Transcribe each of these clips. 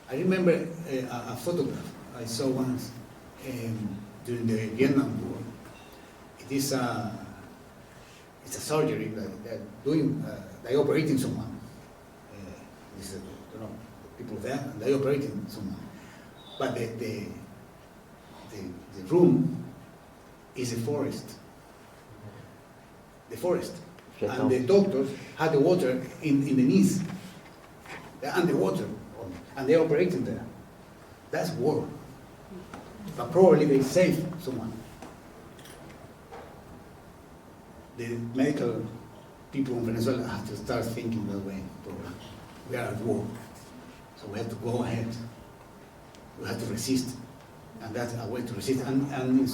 I remember a photograph I saw once during the Vietnam War. It's a surgery that they're doing, they're operating someone. This is, people there, and they're operating someone. But the room is a forest. The forest. And the doctors had the water in the knees. They're underwater, and they're operating there. That's war. But probably they saved someone. The medical people in Venezuela have to start thinking that way. We are at war, so we have to go ahead. We have to resist, and that's a way to resist. And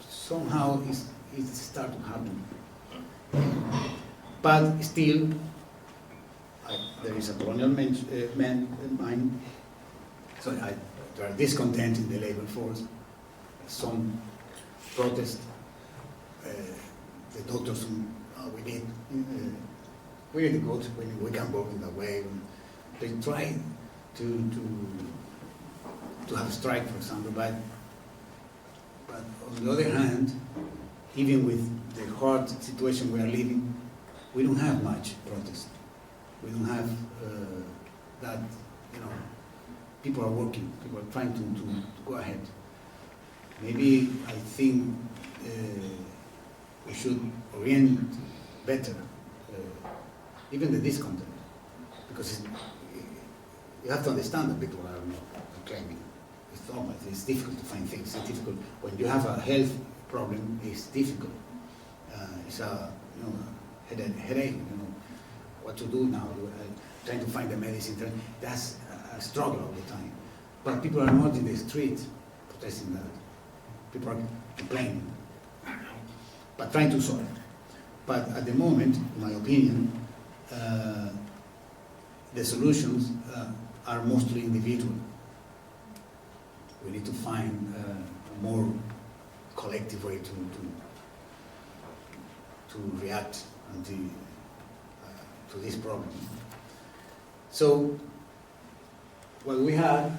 somehow it started to happen. But still, there is a colonial mind. So there are discontent in the labor force. Some protest. The doctors, we need to go to when we can work in that way. They try to have a strike, for example, but on the other hand, even with the hard situation we are living, we don't have much protest. We don't have that, people are working, people are trying to go ahead. Maybe I think we should orient better, even the discontent, because you have to understand that people are not claiming. It's normal. It's difficult to find things. It's difficult when you have a health problem. It's difficult. It's a headache. What to do now? Trying to find the medicine. That's a struggle all the time. But people are not in the street protesting that. People are complaining, but trying to solve. But at the moment, in my opinion, the solutions are mostly individual. We need to find a more collective way to react and to this problem. So what we have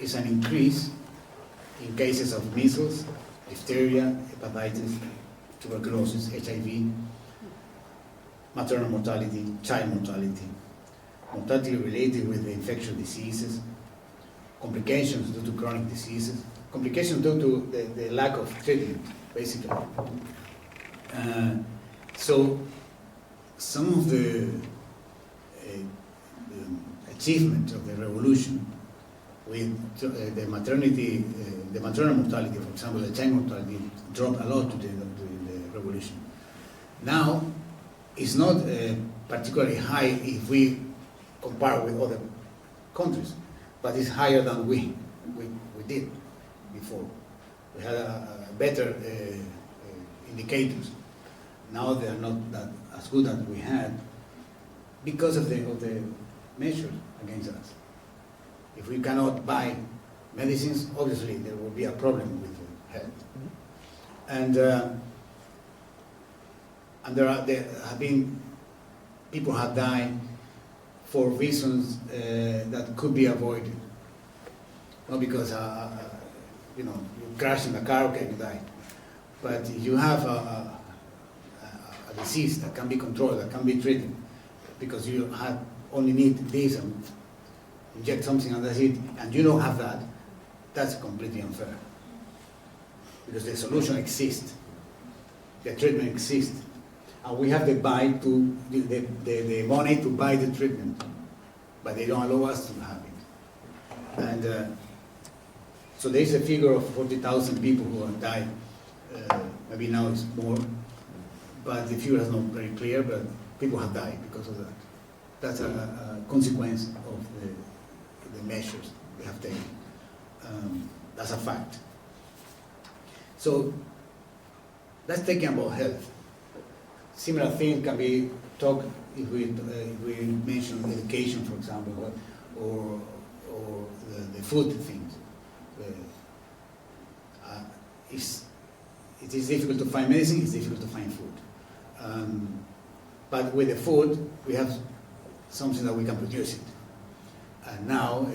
is an increase in cases of measles, diphtheria, hepatitis, tuberculosis, HIV, maternal mortality, child mortality, mortality related with the infectious diseases, complications due to chronic diseases, complications due to the lack of treatment, basically. So some of the achievement of the revolution with the maternal mortality, for example, the child mortality dropped a lot during the revolution. Now, it's not particularly high if we compare with other countries, but it's higher than we did before. We had a better indicators. Now they are not that as good as we had because of the measures against us. If we cannot buy medicines, obviously there will be a problem with the health. And there have been people have died for reasons that could be avoided. Not because you crash in the car, okay, you die. But you have a disease that can be controlled, that can be treated, because you only need this and inject something and that's it, and you don't have that. That's completely unfair. Because the solution exists, the treatment exists, and we have the money to buy the treatment, but they don't allow us to have it. And so there is a figure of 40,000 people who have died. Maybe now it's more, but the figure is not very clear, but people have died because of that. That's a consequence of the measures we have taken. That's a fact. So let's take about health. Similar things can be talked if we mention education, for example, or the food things. It is difficult to find medicine, it's difficult to find food. But with the food, we have something that we can produce it. And now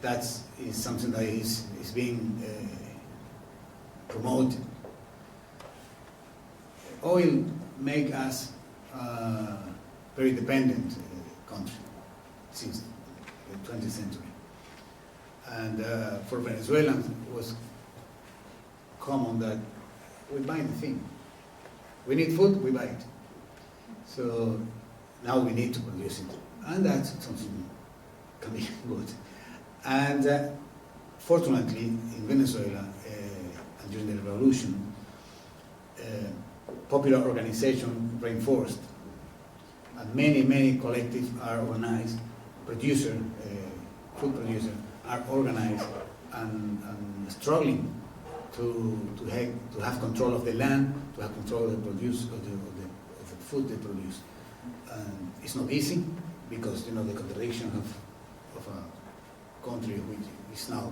that is something that is being promoted. Oil make us very dependent country since the 20th century. And for Venezuelans, it was common that we buy the thing. We need food, we buy it. So now we need to produce it. And that's something can be good. And fortunately, in Venezuela, and during the revolution, popular organization reinforced, and many collectives are organized. Food producers are organized and struggling to have control of the land, to have control of the of the food they produce. And it's not easy because the contradiction of a country which is now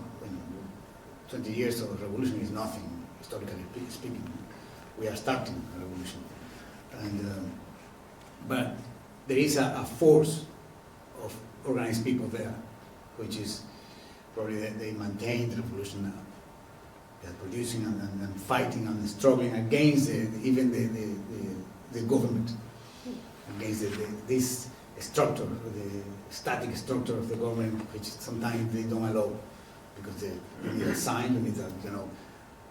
20 years of revolution is nothing historically speaking. We are starting a revolution, and but there is a force of organized people there, which is probably that they maintain the revolution now. They are producing and fighting and struggling against even the government, against this structure, the static structure of the government, which sometimes they don't allow because they need a sign, they need a,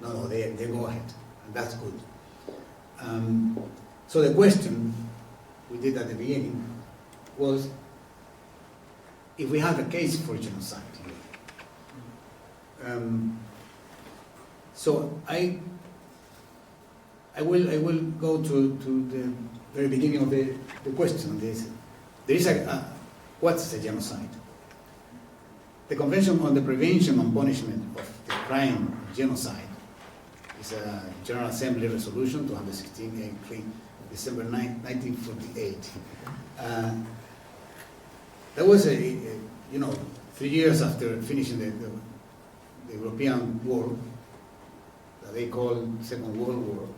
no, they go ahead, and that's good. So the question we did at the beginning was if we have a case for genocide. So I will go to the very beginning of the question. There is what's a genocide? The Convention on the Prevention and Punishment of the Crime of Genocide is a General Assembly Resolution 216, December 9, 1948. That was 3 years after finishing the European War, that they call Second World War.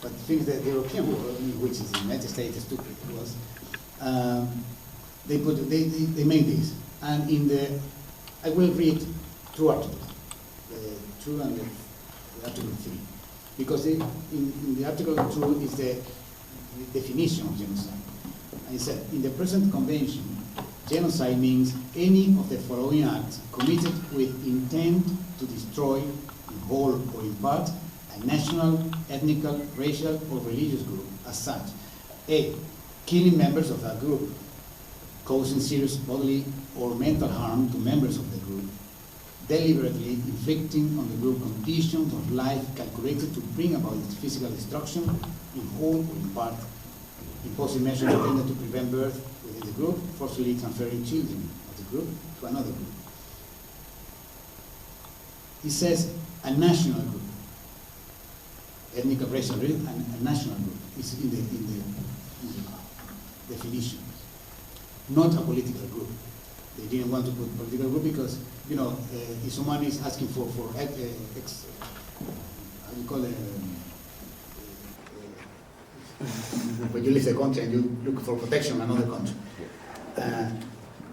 But since the European War, which is the United States stupid was, they made this, and I will read two articles, 2 and the Article 3, because in the Article 2 is the definition of genocide. And it said, in the present convention, genocide means any of the following acts committed with intent to destroy, in whole or in part, a national, ethnic, racial, or religious group as such. A, killing members of that group, causing serious bodily or mental harm to members of the group, deliberately inflicting on the group conditions of life calculated to bring about its physical destruction, in whole or in part, imposing measures intended to prevent birth within the group, forcibly transferring children of the group to another group. It says a national group, ethnic, racial, and a national group is in the definition, not a political group. They didn't want to put political group because, if someone is asking for how do you call it, when you leave the country and you look for protection in another country.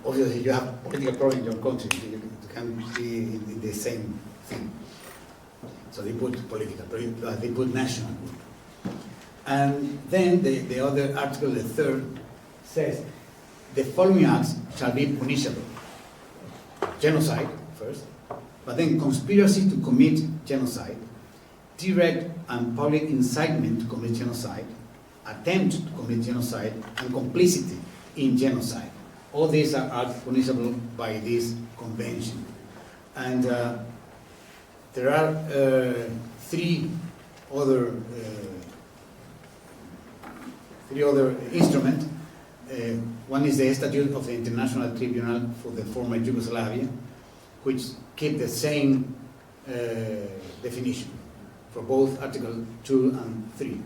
Obviously, you have political problem in your country, you can be in the same thing. So they put political, they put national group. And then the other article, the third, says, the following acts shall be punishable. Genocide, first, but then conspiracy to commit genocide, direct and public incitement to commit genocide, attempt to commit genocide, and complicity in genocide. All these are acts punishable by this convention. And there are three other instruments. One is the Statute of the International Tribunal for the former Yugoslavia, which keep the same definition for both Article 2 and 3.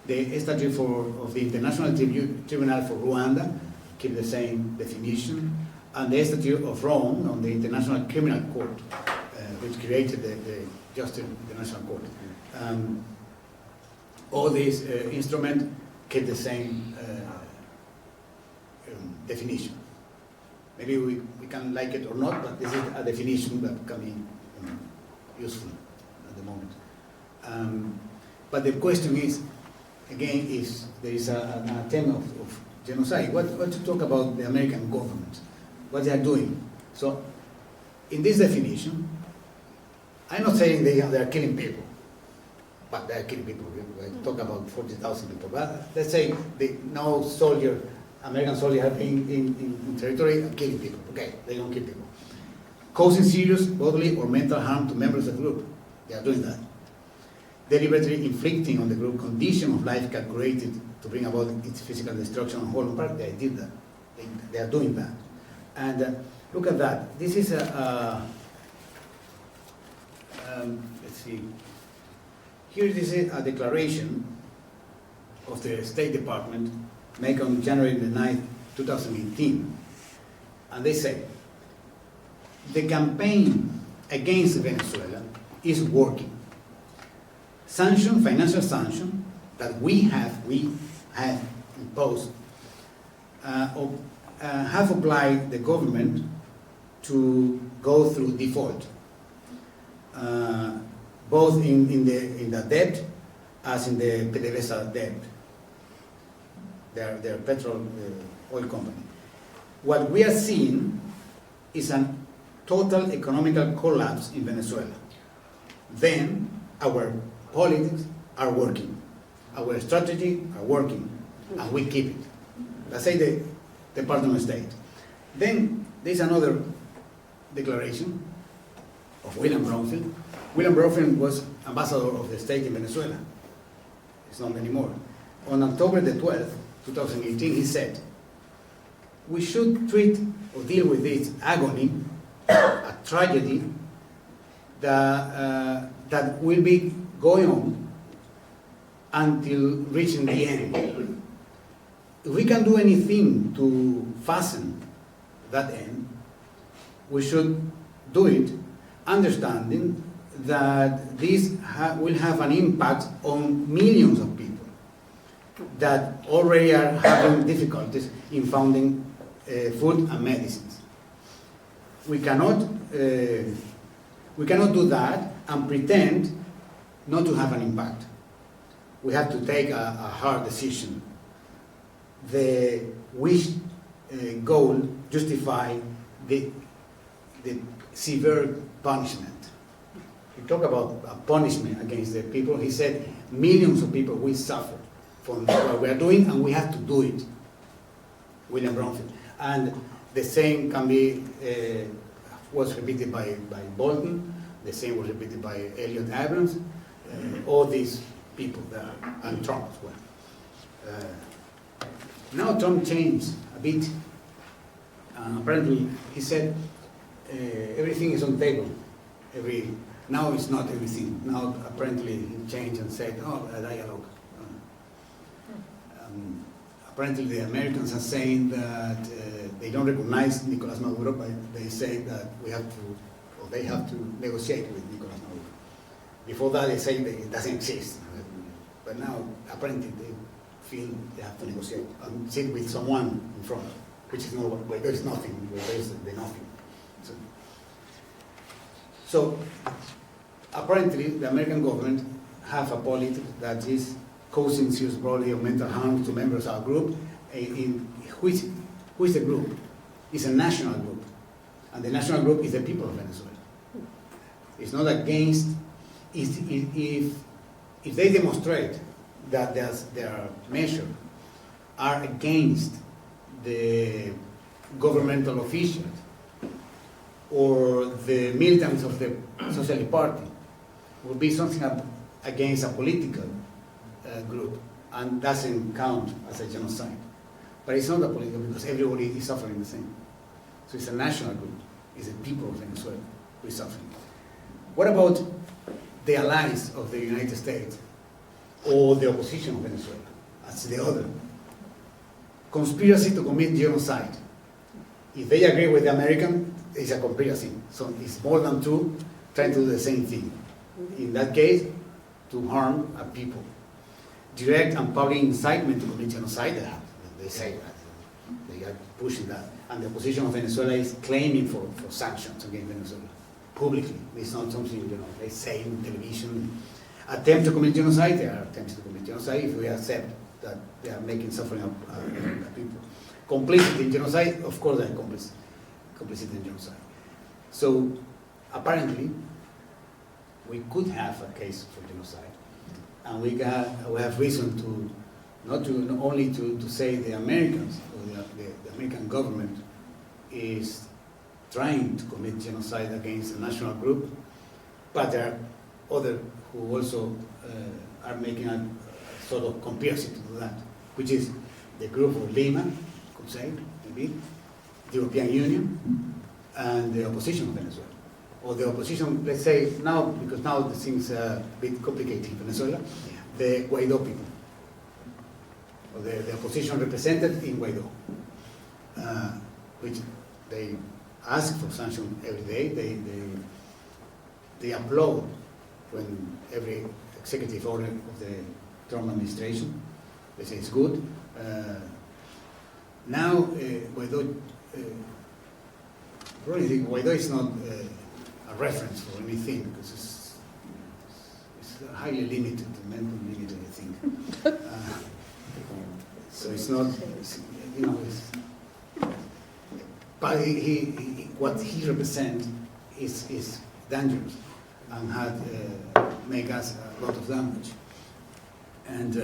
The Statute of the International Tribunal for Rwanda keep the same definition, and the Statute of Rome on the International Criminal Court, which created the Justice International Court. All these instruments keep the same definition. Maybe we can like it or not, but this is a definition that can be useful at the moment. But the question is, again, if there is an attempt of genocide, what to talk about the American government, what they are doing. So, in this definition, I'm not saying they are killing people, but they are killing people. We talk about 40,000 people. But let's say no soldier, American soldier have been in territory and killing people. Okay, they don't kill people. Causing serious bodily or mental harm to members of the group. They are doing that. Deliberately inflicting on the group condition of life calculated to bring about its physical destruction and whole part. They did that. They are doing that. And look at that. This is let's see. Here this is a declaration of the State Department made on January the 9th, 2018. And they say, the campaign against Venezuela is working. Financial sanction that we have imposed, have obliged the government to go through default, both in the debt as in the PDVSA debt, their petrol oil company. What we are seeing is a total economical collapse in Venezuela. Then our politics are working, our strategy are working, and we keep it. Let's say the Department of State. Then there's another declaration of William Bromfield. William Bromfield was ambassador of the state in Venezuela. It's not anymore. On October the 12th, 2018, he said, we should treat or deal with this agony, a tragedy that will be going on until reaching the end. If we can do anything to fasten that end, we should do it, understanding that this will have an impact on millions of people that already are having difficulties in finding food and medicines. We cannot do that and pretend not to have an impact. We have to take a hard decision. The wish goal justify the severe punishment. He talked about a punishment against the people. He said millions of people will suffer from what we are doing, and we have to do it. William Bromfield. And the same can be was repeated by Bolton. The same was repeated by Elliot Abrams. All these people there, and Trump as well. Now Trump changed a bit. Apparently, he said everything is on the table. Now it's not everything. Now apparently he changed and said, oh, a dialogue. Apparently the Americans are saying that they don't recognize Nicolas Maduro, but they say that they have to negotiate with Nicolas Maduro. Before that they say that it doesn't exist. But now apparently they feel they have to negotiate and sit with someone in front, which is not where there is nothing, where there is the nothing. So apparently the American government have a policy that is causing serious bodily or mental harm to members of our group. Who is the group? It's a national group. And the national group is the people of Venezuela. It's not against, if they demonstrate that their measures are against the governmental officials or the militants of the Socialist Party, it would be something against a political group, and doesn't count as a genocide. But it's not a political, because everybody is suffering the same. So it's a national group. It's the people of Venezuela who is suffering. What about the allies of the United States or the opposition of Venezuela? That's the other. Conspiracy to commit genocide. If they agree with the American, it's a conspiracy. So it's more than two trying to do the same thing. In that case, to harm a people. direct and public incitement to commit genocide. They say that. They are pushing that. And the opposition of Venezuela is claiming for sanctions against Venezuela publicly. It's not something they say in television. Attempt to commit genocide, there are attempts to commit genocide if we accept that they are making suffering of people. Complicity in genocide, of course they are complicity in genocide. So apparently we could have a case for genocide, and we have reason to not only to say the Americans or the American government is trying to commit genocide against a national group, but there are others who also are making a sort of comparison to that, which is the group of Lima, could say, maybe, the European Union, and the opposition of Venezuela. Or the opposition, let's say now, because now the things are a bit complicated in Venezuela, the Guaido people, or the opposition represented in Guaido, which they ask for sanctions every day. They applaud when every executive order of the Trump administration, they say it's good. Now Guaido, probably Guaido is not a reference for anything because it's highly limited, mentally limited, I think. So it's not, but what he represents is dangerous and had make us a lot of damage. And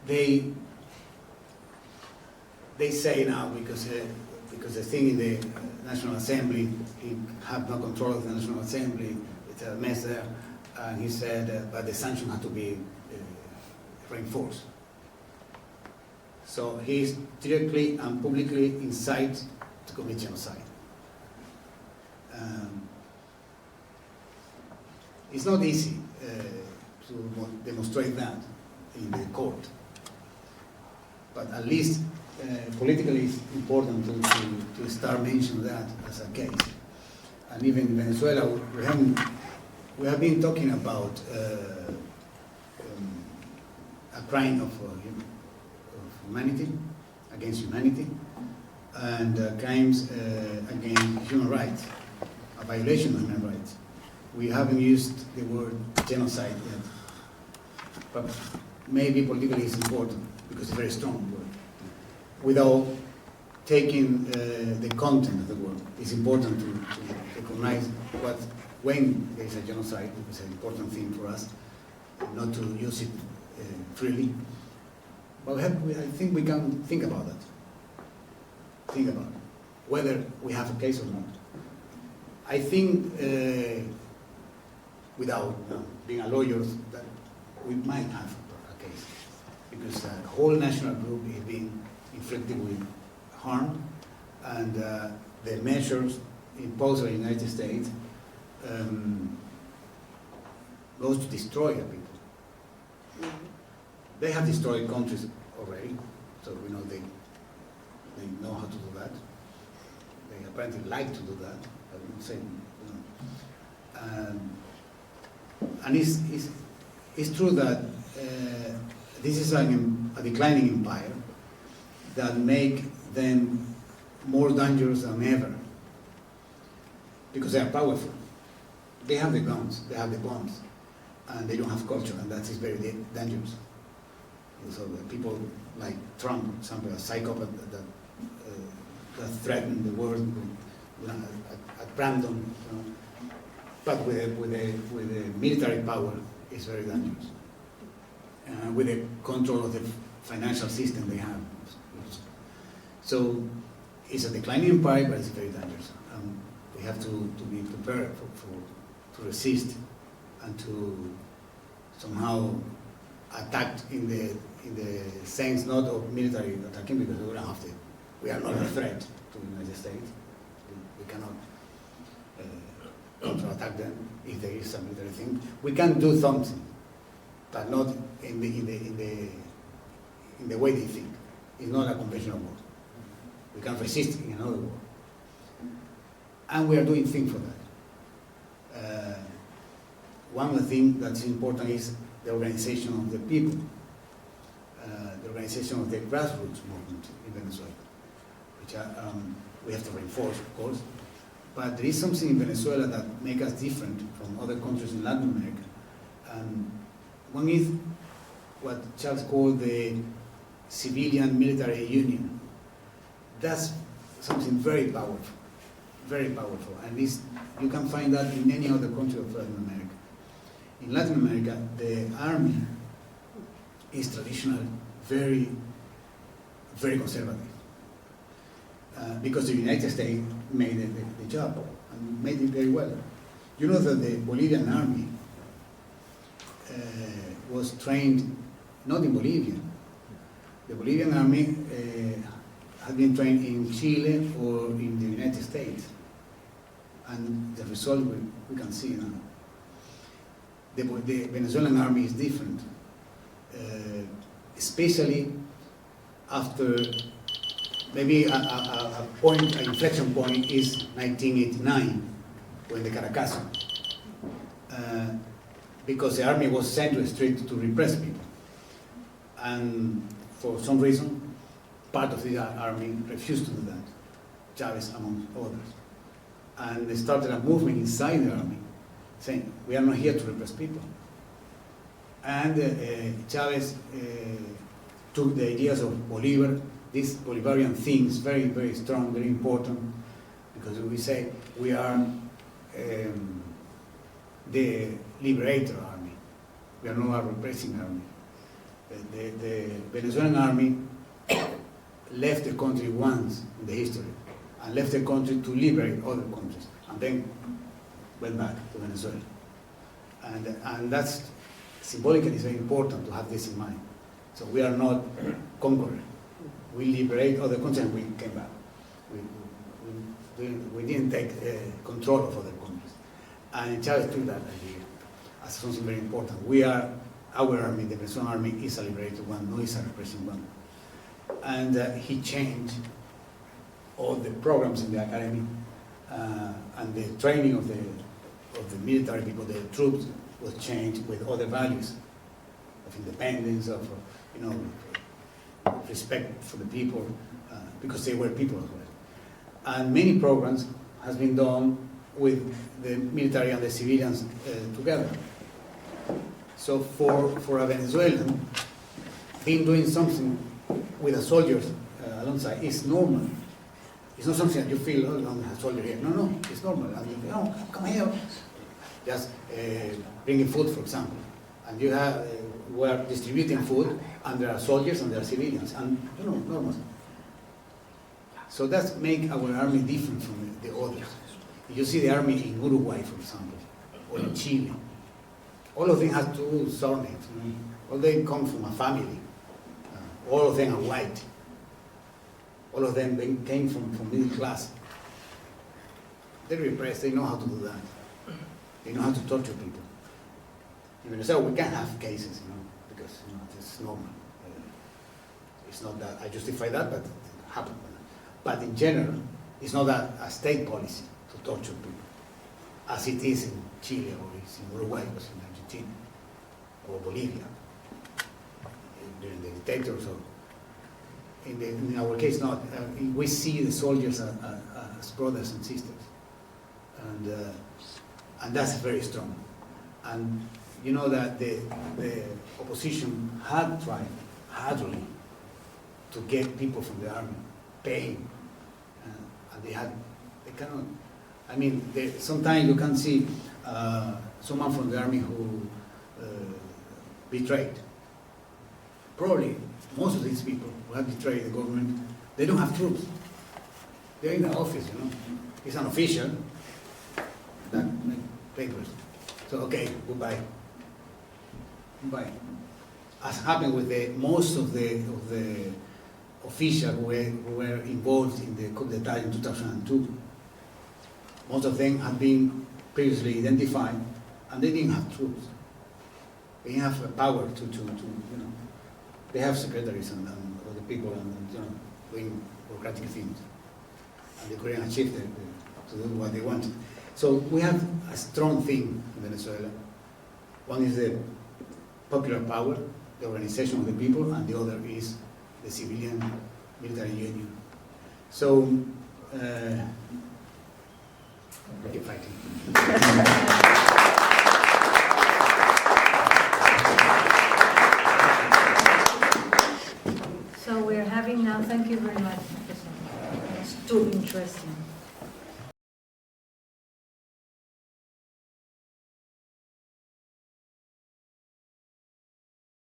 they say now because the thing in the National Assembly, he had no control of the National Assembly, it's a mess there, and he said, but the sanctions had to be reinforced. So he directly and publicly incites to commit genocide. It's not easy to demonstrate that in the court, but at least politically it's important to start mentioning that as a case. And even in Venezuela, we have been talking about a crime of humanity, against humanity, and crimes against human rights, a violation of human rights. We haven't used the word genocide yet, but maybe politically it's important because it's a very strong word. Without taking the content of the word, it's important to recognize when there is a genocide. It's an important thing for us, not to use it freely. But I think we can think about that. Think about whether we have a case or not. I think, without being a lawyer, that we might have a case, because the whole national group is being inflicted with harm, and the measures imposed by the United States goes to destroy the people. They have destroyed countries already, so we know they know how to do that. They apparently like to do that. I wouldn't say, and it's true that this is a declining empire that make them more dangerous than ever, because they are powerful. They have the guns, they have the bombs, and they don't have culture, and that is very dangerous. So people like Trump, for example, a psychopath that threatened the world at random, but with a military power, is very dangerous. With the control of the financial system they have. So it's a declining empire, but it's very dangerous. We have to be prepared to resist and to somehow attack in the sense not of military attacking, because we don't have to. We are not a threat to the United States. We cannot counterattack them if there is a military thing. We can do something, but not in the way they think. It's not a conventional war. We can resist in another war, and we are doing things for that. One of the things that's important is the organization of the people, the organization of the grassroots movement in Venezuela, which we have to reinforce, of course. But there is something in Venezuela that makes us different from other countries in Latin America. One is what Charles called the civilian-military union. That's something very powerful, and you can find that in many other countries of Latin America. In Latin America, the army is traditional, very, very conservative, because the United States made the job and made it very well. You know that the Bolivian army was trained not in Bolivia. The Bolivian army had been trained in Chile or in the United States, and the result we can see now. The Venezuelan army is different, especially after maybe an inflection point is 1989, when the Caracazo, because the army was sent to the street to repress people, and for some reason, part of the army refused to do that, Chavez among others, and they started a movement inside the army, saying, we are not here to repress people. And Chavez took the ideas of Bolivar, these Bolivarian things, very, very strong, very important, because we say we are the liberator army. We are not a repressing army. The Venezuelan army left the country once in the history, and left the country to liberate other countries, and then went back to Venezuela. And that's symbolically very important to have this in mind. So we are not conquerors. We liberate other countries and we came back. We didn't take control of other countries. And Chavez took that idea as something very important. Our army, the Venezuelan army, is a liberated one, not is a repressing one. And he changed all the programs in the academy, and the training of the military people, the troops, was changed with other values of independence, of respect for the people, because they were people as well. And many programs has been done with the military and the civilians together. So for a Venezuelan, being doing something with the soldiers alongside is normal. It's not something that you feel, oh, I'm a soldier here. No, it's normal. And you think, oh, come here. Just bringing food, for example. And you have, we're distributing food, and there are soldiers and there are civilians, and normal. So that makes our army different from the others. You see the army in Uruguay, for example, or in Chile. All of them have two surnames. All they come from a family. All of them are white. All of them came from middle class. They repress, they know how to do that. They know how to torture people. In Venezuela, we can have cases, because it's normal. It's not that I justify that, but it happened. But in general, it's not a state policy to torture people, as it is in Chile, or it's in Uruguay, or in Argentina, or Bolivia, during the dictators. Or in our case, not. We see the soldiers as brothers and sisters, and that's very strong. And you know that the opposition had tried really to get people from the army paying, and they cannot. I mean, sometimes you can see someone from the army who betrayed. Probably most of these people who have betrayed the government, they don't have troops. They're in the office, It's an official that makes papers. So okay, goodbye. As happened with most of the officials who were involved in the coup d'etat in 2002. Most of them had been previously identified, and they didn't have troops. They didn't have power to They have secretaries and other people and doing bureaucratic things, and they couldn't achieve to do what they wanted. So we have a strong thing in Venezuela. One is the popular power, the organization of the people, and the other is the civilian military union. So, keep fighting. So we're having now, thank you very much, Professor. It's too interesting.